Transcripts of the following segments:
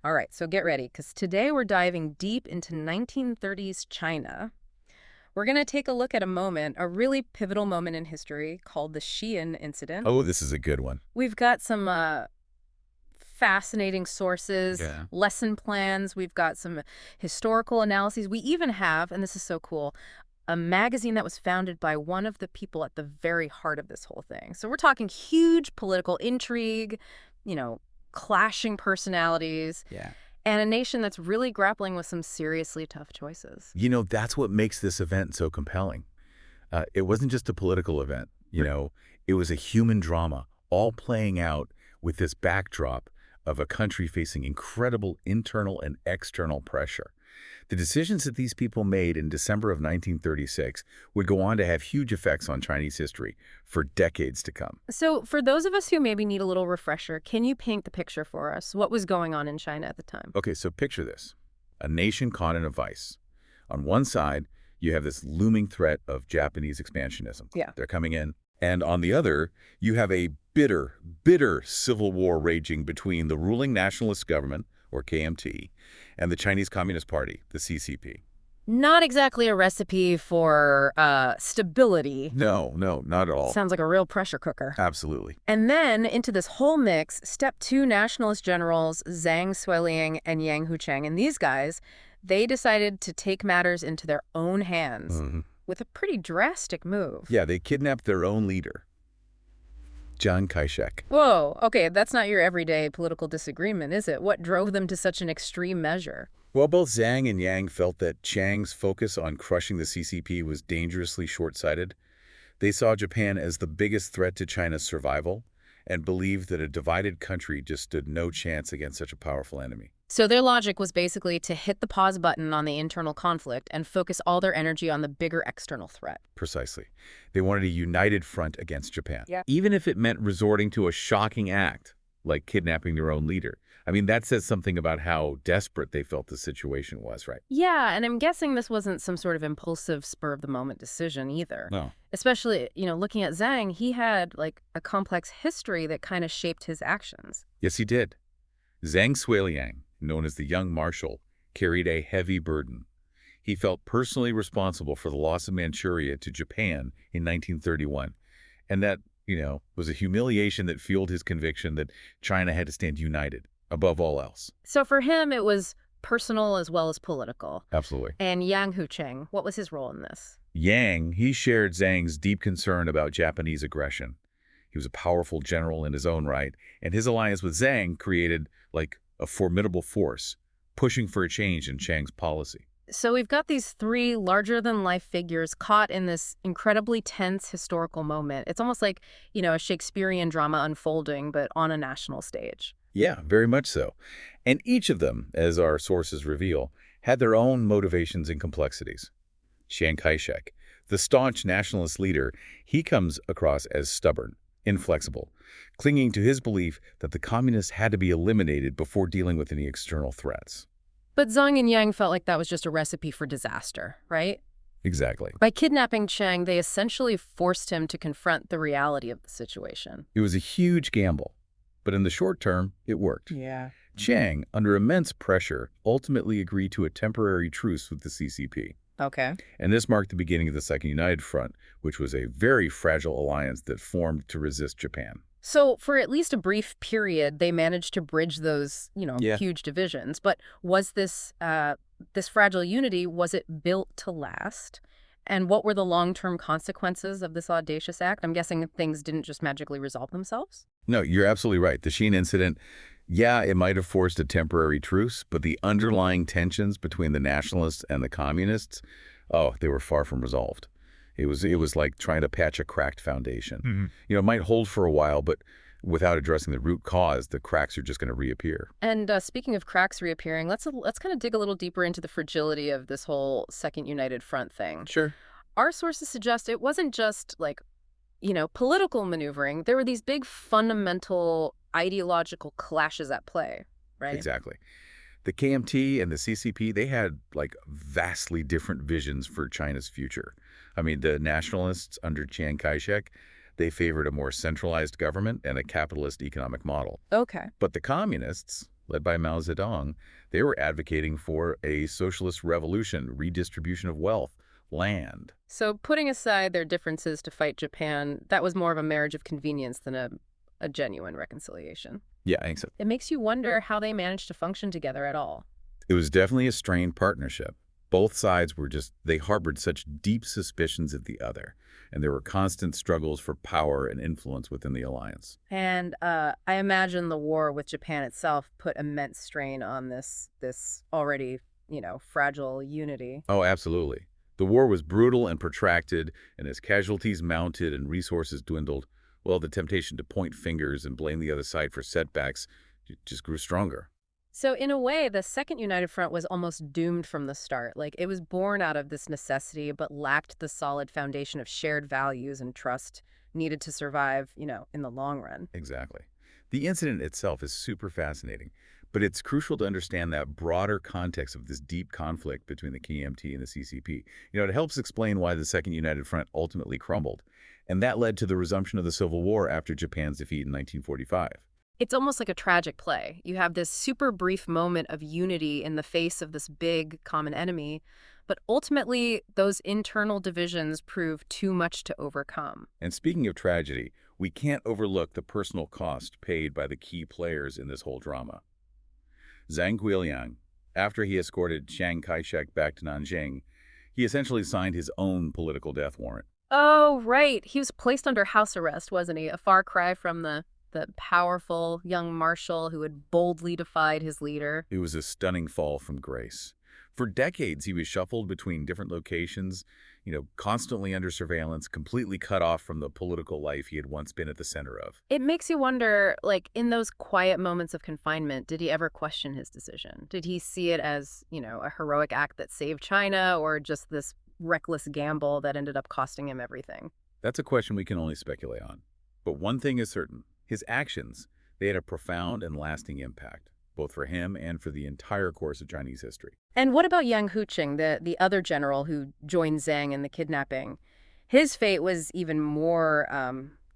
All right, so get ready, because today we're diving deep into 1930s China. We're going to take a look at a moment, a really pivotal moment in history called the Xi'an incident. Oh, this is a good one. We've got some fascinating sources, lesson plans. We've got some historical analyses. We even have, and this is so cool, a magazine that was founded by one of the people at the very heart of this whole thing. So we're talking huge political intrigue, clashing personalities. Yeah. And a nation that's really grappling with some seriously tough choices. That's what makes this event so compelling. It wasn't just a political event. It was a human drama, all playing out with this backdrop of a country facing incredible internal and external pressure. The decisions that these people made in December of 1936 would go on to have huge effects on Chinese history for decades to come. So for those of us who maybe need a little refresher, can you paint the picture for us? What was going on in China at the time? Okay, so picture this. A nation caught in a vice. On one side, you have this looming threat of Japanese expansionism. Yeah. They're coming in. And on the other, you have a bitter, bitter civil war raging between the ruling nationalist government, or KMT, and the Chinese Communist Party, the CCP. Not exactly a recipe for stability. No, not at all. Sounds like a real pressure cooker. Absolutely. And then into this whole mix, step two nationalist generals Zhang Suiliang and Yang Hucheng. And these guys, they decided to take matters into their own hands with a pretty drastic move. Yeah, they kidnapped their own leader, Chiang Kai-shek. Whoa, okay, that's not your everyday political disagreement, is it? What drove them to such an extreme measure? Well, both Zhang and Yang felt that Chiang's focus on crushing the CCP was dangerously short-sighted. They saw Japan as the biggest threat to China's survival and believed that a divided country just stood no chance against such a powerful enemy. So their logic was basically to hit the pause button on the internal conflict and focus all their energy on the bigger external threat. Precisely. They wanted a united front against Japan, Yeah. even if it meant resorting to a shocking act, like kidnapping their own leader. I mean, that says something about how desperate they felt the situation was, right? Yeah, and I'm guessing this wasn't some sort of impulsive, spur-of-the-moment decision either. No. Especially, looking at Zhang, he had, a complex history that kind of shaped his actions. Yes, he did. Zhang Suiliang, known as the Young Marshal, carried a heavy burden. He felt personally responsible for the loss of Manchuria to Japan in 1931. And that, was a humiliation that fueled his conviction that China had to stand united, above all else. So for him, it was personal as well as political. Absolutely. And Yang Hucheng, what was his role in this? Yang, he shared Zhang's deep concern about Japanese aggression. He was a powerful general in his own right, and his alliance with Zhang created, a formidable force, pushing for a change in Chiang's policy. So we've got these three larger-than-life figures caught in this incredibly tense historical moment. It's almost like, a Shakespearean drama unfolding, but on a national stage. Yeah, very much so. And each of them, as our sources reveal, had their own motivations and complexities. Chiang Kai-shek, the staunch nationalist leader, he comes across as stubborn, inflexible, clinging to his belief that the communists had to be eliminated before dealing with any external threats. But Zhang and Yang felt like that was just a recipe for disaster, right? Exactly. By kidnapping Chiang, they essentially forced him to confront the reality of the situation. It was a huge gamble, but in the short term, it worked. Yeah. Chiang, under immense pressure, ultimately agreed to a temporary truce with the CCP. Okay. And this marked the beginning of the Second United Front, which was a very fragile alliance that formed to resist Japan. So for at least a brief period, they managed to bridge those, huge divisions. But was this fragile unity, was it built to last? And what were the long-term consequences of this audacious act? I'm guessing things didn't just magically resolve themselves? No, you're absolutely right. The Xi'an incident, yeah, it might have forced a temporary truce, but the underlying tensions between the nationalists and the communists, they were far from resolved. It was like trying to patch a cracked foundation. It might hold for a while, but without addressing the root cause, the cracks are just going to reappear. And speaking of cracks reappearing, let's kind of dig a little deeper into the fragility of this whole Second United Front thing. Sure. Our sources suggest it wasn't just political maneuvering. There were these big fundamental ideological clashes at play, right? Exactly. The KMT and the CCP, they had vastly different visions for China's future. I mean, the nationalists under Chiang Kai-shek, they favored a more centralized government and a capitalist economic model. Okay. But the communists, led by Mao Zedong, they were advocating for a socialist revolution, redistribution of wealth, land. So putting aside their differences to fight Japan, that was more of a marriage of convenience than a genuine reconciliation. Yeah, I think so. It makes you wonder how they managed to function together at all. It was definitely a strained partnership. Both sides they harbored such deep suspicions of the other, and there were constant struggles for power and influence within the alliance. And I imagine the war with Japan itself put immense strain on this already, fragile unity. Oh, absolutely. The war was brutal and protracted, and as casualties mounted and resources dwindled, well, the temptation to point fingers and blame the other side for setbacks just grew stronger. So in a way, the Second United Front was almost doomed from the start. Like, it was born out of this necessity, but lacked the solid foundation of shared values and trust needed to survive, in the long run. Exactly. The incident itself is super fascinating, but it's crucial to understand that broader context of this deep conflict between the KMT and the CCP. It helps explain why the Second United Front ultimately crumbled, and that led to the resumption of the Civil War after Japan's defeat in 1945. It's almost like a tragic play. You have this super brief moment of unity in the face of this big common enemy, but ultimately those internal divisions prove too much to overcome. And speaking of tragedy, we can't overlook the personal cost paid by the key players in this whole drama. Zhang Guiliang, after he escorted Chiang Kai-shek back to Nanjing, he essentially signed his own political death warrant. Oh, right. He was placed under house arrest, wasn't he? A far cry from the powerful young marshal who had boldly defied his leader. It was a stunning fall from grace. For decades, he was shuffled between different locations, constantly under surveillance, completely cut off from the political life he had once been at the center of. It makes you wonder, in those quiet moments of confinement, did he ever question his decision? Did he see it as, a heroic act that saved China, or just this reckless gamble that ended up costing him everything? That's a question we can only speculate on. But one thing is certain. His actions, they had a profound and lasting impact, both for him and for the entire course of Chinese history. And what about Yang Huqing, the other general who joined Zhang in the kidnapping? His fate was even more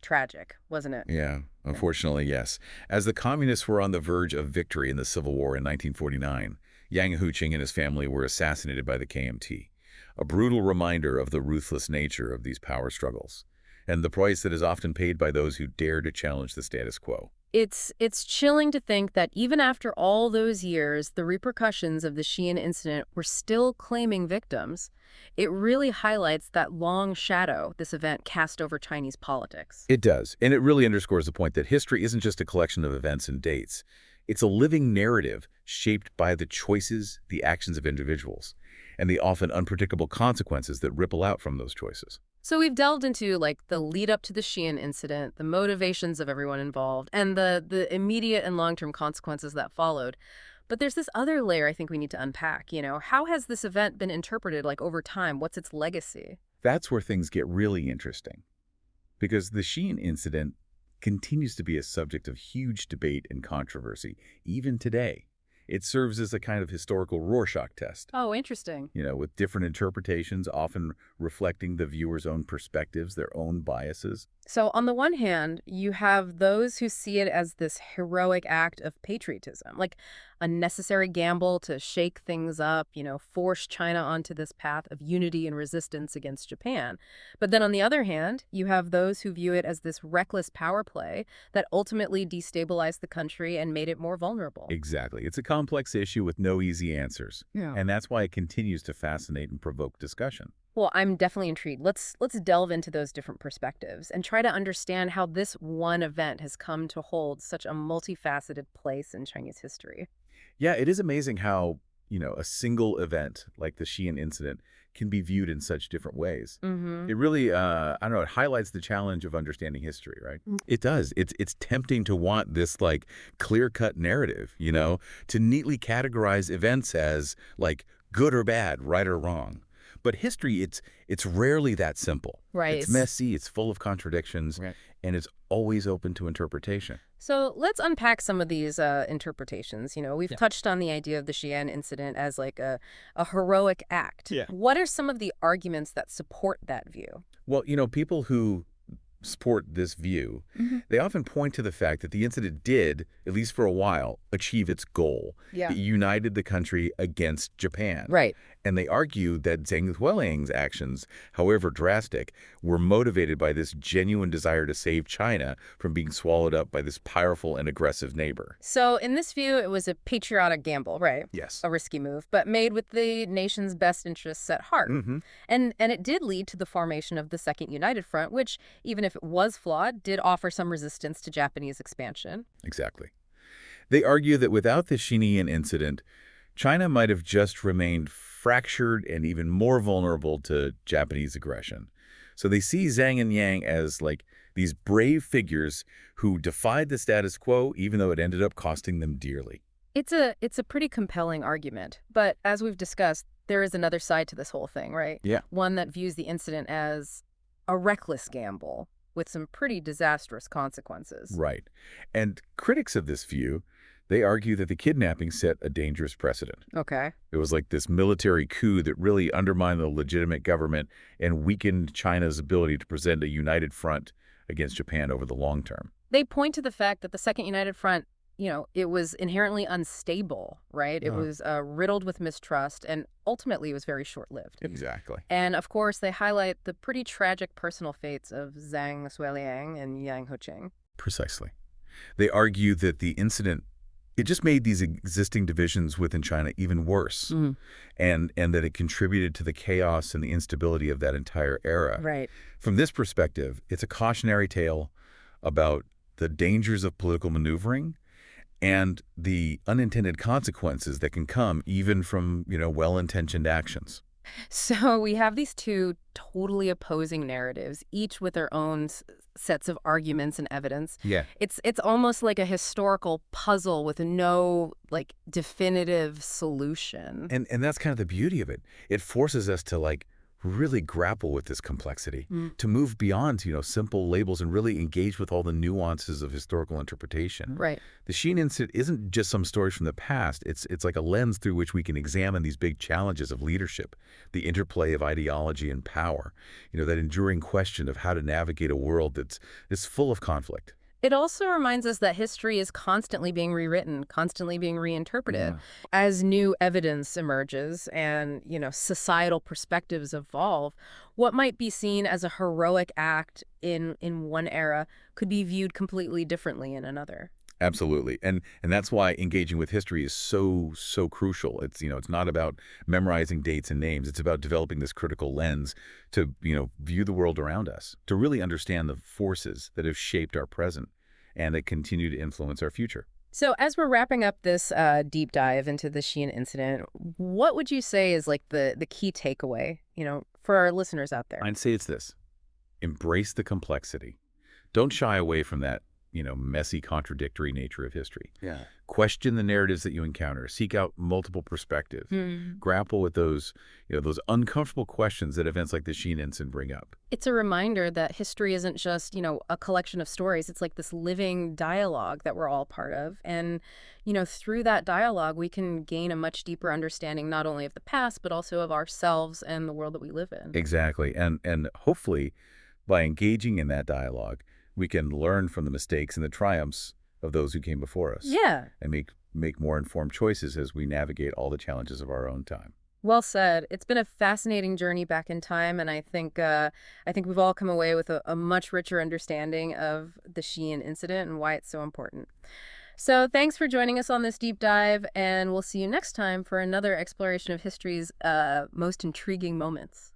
tragic, wasn't it? Yeah, unfortunately, yes. As the communists were on the verge of victory in the Civil War in 1949, Yang Huqing and his family were assassinated by the KMT, a brutal reminder of the ruthless nature of these power struggles, and the price that is often paid by those who dare to challenge the status quo. It's chilling to think that even after all those years, the repercussions of the Xi'an incident were still claiming victims. It really highlights that long shadow this event cast over Chinese politics. It does, and it really underscores the point that history isn't just a collection of events and dates. It's a living narrative shaped by the choices, the actions of individuals, and the often unpredictable consequences that ripple out from those choices. So we've delved into the lead up to the Xi'an incident, the motivations of everyone involved, and the immediate and long-term consequences that followed. But there's this other layer I think we need to unpack. How has this event been interpreted over time? What's its legacy? That's where things get really interesting, because the Xi'an incident continues to be a subject of huge debate and controversy, even today. It serves as a kind of historical Rorschach test. Oh, interesting. With different interpretations, often reflecting the viewer's own perspectives, their own biases. So on the one hand, you have those who see it as this heroic act of patriotism, like a necessary gamble to shake things up, force China onto this path of unity and resistance against Japan. But then on the other hand, you have those who view it as this reckless power play that ultimately destabilized the country and made it more vulnerable. Exactly. It's a complex issue with no easy answers. Yeah. And that's why it continues to fascinate and provoke discussion. Well, I'm definitely intrigued. Let's delve into those different perspectives and try to understand how this one event has come to hold such a multifaceted place in Chinese history. Yeah, it is amazing how, a single event like the Xi'an incident can be viewed in such different ways. Mm-hmm. It really, it highlights the challenge of understanding history, right? It does. It's tempting to want this clear-cut narrative, to neatly categorize events as good or bad, right or wrong. But history, it's rarely that simple. Right. It's messy, it's full of contradictions, right, and it's always open to interpretation. So let's unpack some of these interpretations. We've touched on the idea of the Xi'an incident as a heroic act. Yeah. What are some of the arguments that support that view? Well, people who support this view, they often point to the fact that the incident did, at least for a while, achieve its goal. Yeah. It united the country against Japan. Right. And they argue that Zheng Huiliang's actions, however drastic, were motivated by this genuine desire to save China from being swallowed up by this powerful and aggressive neighbor. So in this view, it was a patriotic gamble, right? Yes. A risky move, but made with the nation's best interests at heart. And it did lead to the formation of the Second United Front, which, even if it was flawed, did offer some resistance to Japanese expansion. Exactly. They argue that without the Xi'an incident, China might have just remained fractured and even more vulnerable to Japanese aggression. So they see Zhang and Yang as like these brave figures who defied the status quo, even though it ended up costing them dearly. It's a pretty compelling argument, but as we've discussed, there is another side to this whole thing, right? Yeah. One that views the incident as a reckless gamble with some pretty disastrous consequences. Right. And critics of this view, they argue that the kidnapping set a dangerous precedent. Okay. It was like this military coup that really undermined the legitimate government and weakened China's ability to present a united front against Japan over the long term. They point to the fact that the Second United Front, it was inherently unstable, right? It was riddled with mistrust, and ultimately it was very short-lived. Exactly. And, of course, they highlight the pretty tragic personal fates of Zhang Huiliang and Yang Huqing. Precisely. They argue that the incident, it just made these existing divisions within China even worse, and that it contributed to the chaos and the instability of that entire era. Right. From this perspective, it's a cautionary tale about the dangers of political maneuvering and the unintended consequences that can come even from, well-intentioned actions. So we have these two totally opposing narratives, each with their own sets of arguments and evidence. Yeah. It's almost like a historical puzzle with no, definitive solution. And that's kind of the beauty of it. It forces us to, really grapple with this complexity, to move beyond, simple labels and really engage with all the nuances of historical interpretation. Right. The Xi'an incident isn't just some stories from the past. It's like a lens through which we can examine these big challenges of leadership, the interplay of ideology and power, that enduring question of how to navigate a world that's full of conflict. It also reminds us that history is constantly being rewritten, constantly being reinterpreted. As new evidence emerges and, societal perspectives evolve, what might be seen as a heroic act in one era could be viewed completely differently in another. Absolutely. And that's why engaging with history is so crucial. It's, it's not about memorizing dates and names. It's about developing this critical lens to, view the world around us, to really understand the forces that have shaped our present and that continue to influence our future. So as we're wrapping up this deep dive into the Xi'an incident, what would you say is the key takeaway, for our listeners out there? I'd say it's this. Embrace the complexity. Don't shy away from that messy, contradictory nature of history. Yeah. Question the narratives that you encounter. Seek out multiple perspectives. Grapple with those uncomfortable questions that events like the Xi'an incident bring up. It's a reminder that history isn't just, a collection of stories. It's like this living dialogue that we're all part of. And, through that dialogue, we can gain a much deeper understanding not only of the past, but also of ourselves and the world that we live in. Exactly. And hopefully, by engaging in that dialogue, we can learn from the mistakes and the triumphs of those who came before us. Yeah. And make more informed choices as we navigate all the challenges of our own time. Well said. It's been a fascinating journey back in time, and I think we've all come away with a much richer understanding of the Xi'an incident and why it's so important. So thanks for joining us on this deep dive, and we'll see you next time for another exploration of history's most intriguing moments.